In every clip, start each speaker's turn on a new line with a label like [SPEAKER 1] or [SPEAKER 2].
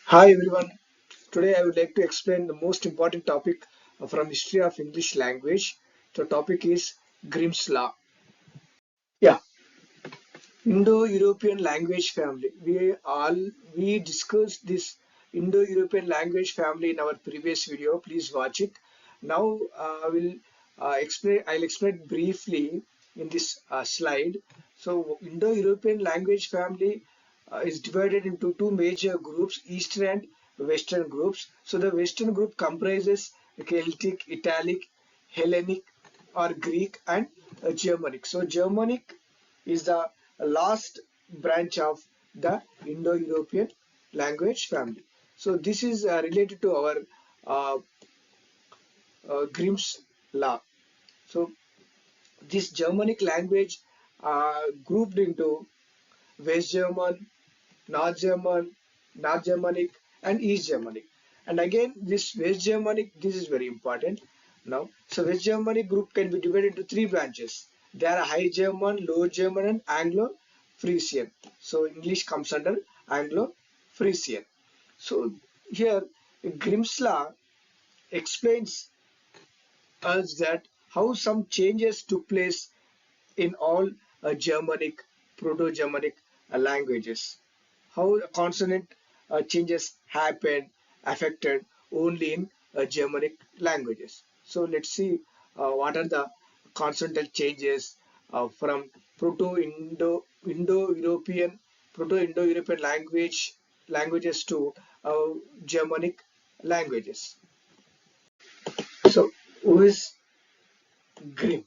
[SPEAKER 1] Hi everyone. Today I would like to explain the most important topic from history of English language. The topic is Grimm's Law. Yeah, Indo-European language family. We discussed this Indo-European language family in our previous video. Please watch it. Now I will explain. I'll explain briefly in this slide. So Indo-European language family is divided into two major groups, Eastern and Western groups. So the Western group comprises Celtic, Italic, Hellenic, or Greek, and Germanic. So Germanic is the last branch of the Indo-European language family. So this is related to our uh, Grimm's law. So this Germanic language grouped into West German, North German, North Germanic, and East Germanic. And again, this West Germanic, this is very important now. So West Germanic group can be divided into three branches. They are High German, Low German, and Anglo-Frisian. So English comes under Anglo-Frisian. So here, Grimm's law explains us that how some changes took place in all Germanic, Proto-Germanic languages. How consonant changes happened, affected only in Germanic languages. So let's see what are the consonantal changes from Proto-Indo-European Proto-Indo-European languages to Germanic languages. So who is Grimm?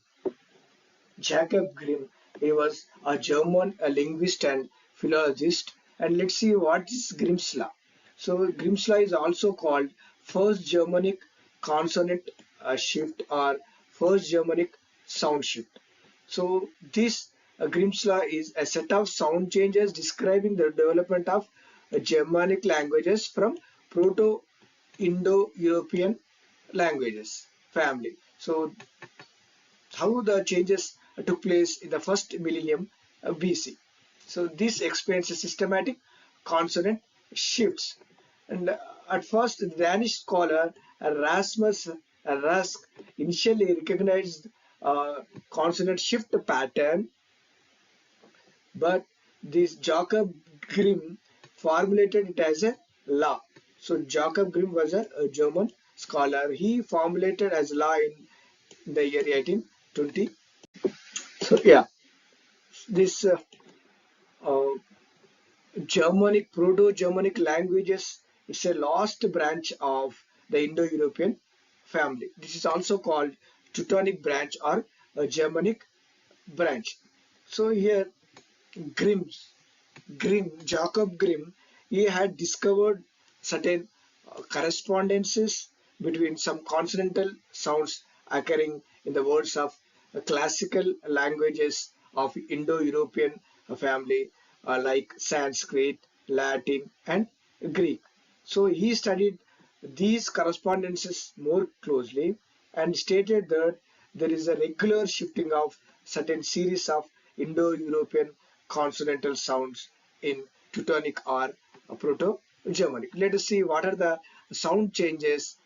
[SPEAKER 1] Jacob Grimm. He was a German a linguist and philologist. And let's see what is Grimm's law. So Grimm's law is also called First Germanic Consonant Shift or First Germanic Sound Shift. So this Grimm's law is a set of sound changes describing the development of Germanic languages from Proto-Indo-European languages family. So how the changes took place in the first millennium BC. So this explains the systematic consonant shifts. And at first, the Danish scholar Erasmus Rusk initially recognized consonant shift pattern, but this Jacob Grimm formulated it as a law. So Jacob Grimm was a German scholar. He formulated as law in the year 1820. So yeah, this uh, Germanic, Proto-Germanic languages is a lost branch of the Indo-European family. This is also called Teutonic branch or a Germanic branch. So here, Grimm's Jacob Grimm, he had discovered certain correspondences between some consonantal sounds occurring in the words of classical languages of Indo-European family like Sanskrit, Latin, and Greek. So he studied these correspondences more closely and stated that there is a regular shifting of certain series of Indo-European consonantal sounds in Teutonic or Proto-Germanic. Let us see what are the sound changes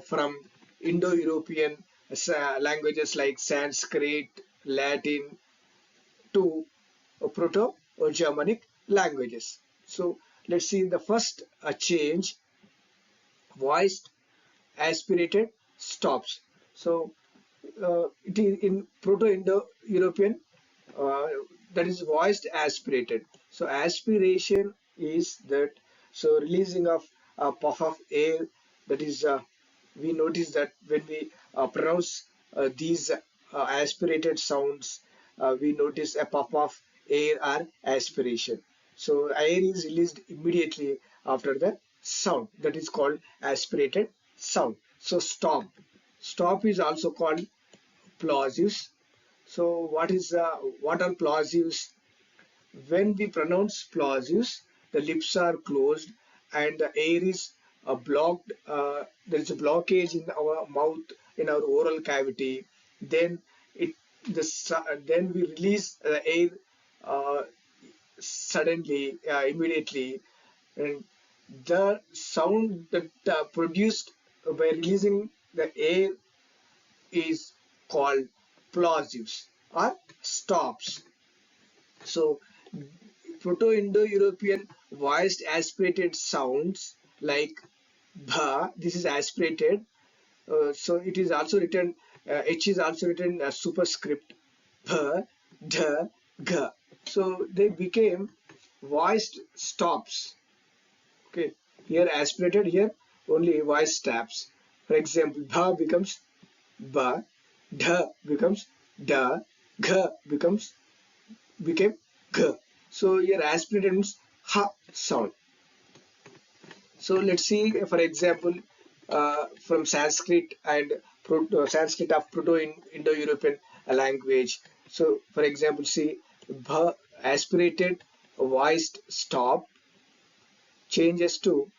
[SPEAKER 1] from Indo-European languages like Sanskrit, Latin to Proto-Germanic languages. So let's see the first change, voiced aspirated stops. So it is in Proto-Indo-European that is voiced aspirated. So aspiration is that so releasing of a puff of air, that is we notice that when we pronounce these aspirated sounds, we notice a puff of air or aspiration. So air is released immediately after the sound, that is called aspirated sound. So stop is also called plosives. So what are plosives? When we pronounce plosives, the lips are closed and the air is blocked. There is a blockage in our mouth, in our oral cavity. Then it then we release the air uh, suddenly, immediately, and the sound that produced by releasing the air is called plosives or stops. So Proto-Indo-European voiced aspirated sounds like bha, this is aspirated. So it is also written, H is also written as superscript, bha, dha, ga. So they became voiced stops. Okay, here aspirated, here only voice stops. For example, bha becomes ba, dha becomes da, gha became g. So here aspirated means ha sound. So let's see, for example, from Sanskrit and Sanskrit of Proto-Indo-European language. So, for example, see, bha aspirated voiced stop changes to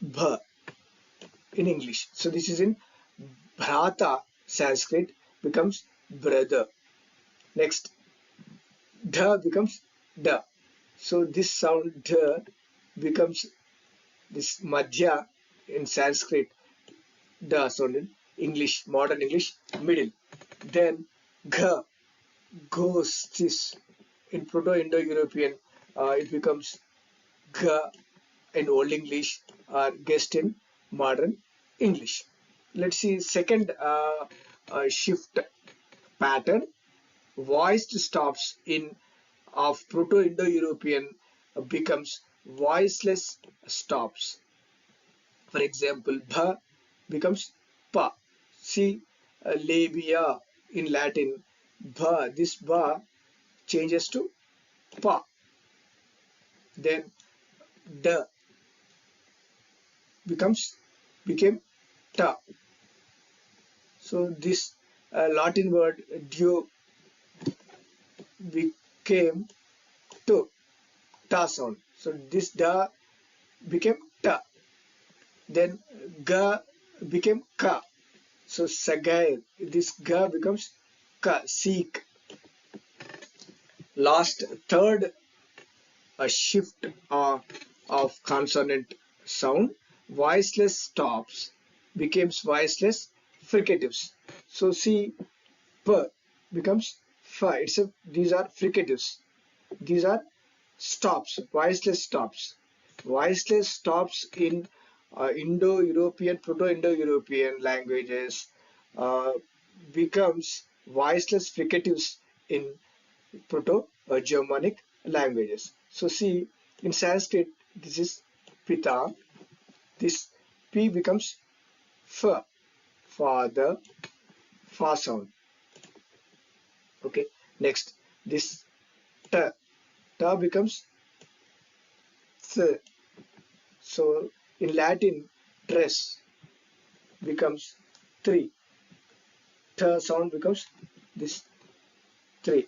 [SPEAKER 1] bha in English. So this is in bhrata Sanskrit becomes brother. Next, dha becomes da. So this sound dha becomes this madhya in Sanskrit, the sound in English, modern English, middle. Then gha, ghosts in Proto-Indo-European, it becomes gha in Old English or guest in modern English. Let's see second shift pattern. Voiced stops in of Proto-Indo-European becomes voiceless stops. For example, bha becomes pa. See, labia in Latin, bha, this ba changes to pa. Then da became ta. So this Latin word dio became to, ta sound. So this da became ta. Then ga became ka. So sagair, this ga becomes ka, seek. Last third a shift of consonant sound, voiceless stops becomes voiceless fricatives. So see, p becomes fa. These are fricatives. These are stops, voiceless stops. Voiceless stops in Indo-European, Proto-Indo-European languages uh, becomes voiceless fricatives in Proto-Germanic languages. So see, in Sanskrit, this is pita. This p becomes fa, father, fa sound. Okay. Next, this ta, ta becomes th. So in Latin, dress becomes three. Th sound becomes this three.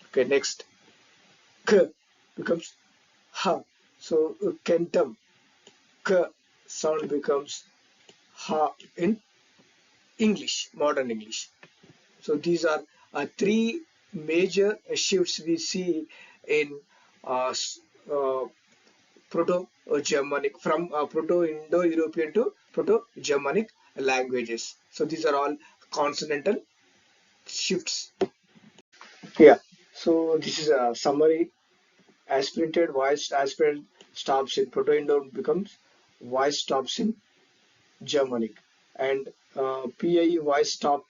[SPEAKER 1] Okay. Next, k becomes ha. So kentum, k sound becomes ha in English, modern English. So these are three major shifts we see in uh, uh, Proto-Germanic, from Proto-Indo-European to Proto-Germanic languages. So these are all consonantal shifts. Yeah. So this is a summary. Aspirated voice aspirate stops in Proto-Indo becomes voice stops in Germanic, and PIE voice stop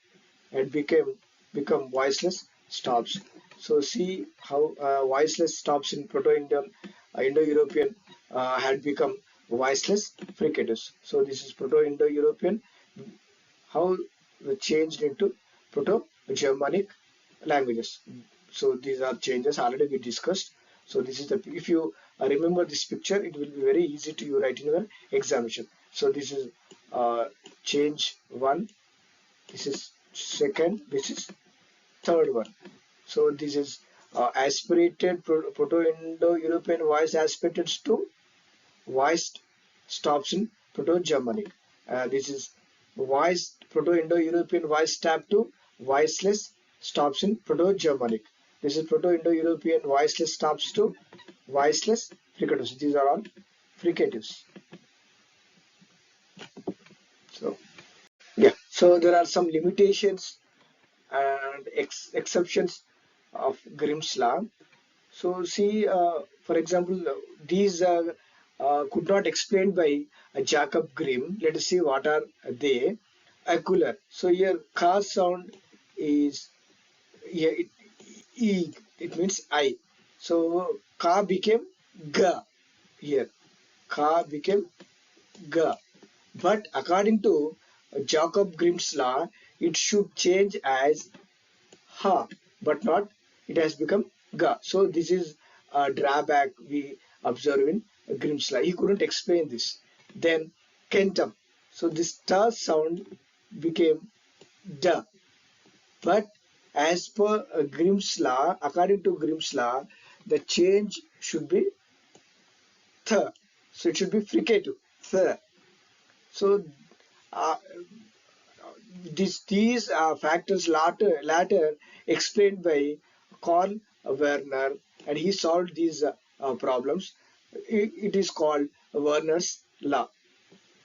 [SPEAKER 1] and become voiceless stops. So see how voiceless stops in Indo-European had become voiceless fricatives. So this is Proto-Indo-European, how they changed into Proto-Germanic languages. So these are changes already we discussed. So this is the, if you remember this picture, it will be very easy to you write in your examination. So this is change one. This is second. This is third one. So this is aspirated Proto-Indo-European voice aspirated to voiced stops in Proto-Germanic. This is voiced Proto-Indo-European voice stop to voiceless stops in Proto-Germanic. This is Proto-Indo-European voiceless stops to voiceless fricatives. These are all fricatives. So yeah, so there are some limitations and exceptions of Grimm's law. So see, for example, these could not explained by Jacob Grimm. Let us see what are they. Acular. So here, ka sound is here. E. It means I. So ka became ga here. Ka became ga. But according to Jacob Grimm's law, it should change as ha, but not it has become ga. So this is a drawback we observe in Grimm's law. He couldn't explain this. Then kentum. So this ta sound became da. But as per Grimm's law, according to Grimm's law, the change should be th. So it should be fricative. Th. So uh, these factors latter explained by Carl Werner, and he solved these problems. It is called Werner's law.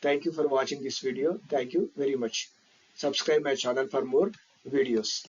[SPEAKER 1] Thank you for watching this video. Thank you very much. Subscribe my channel for more videos.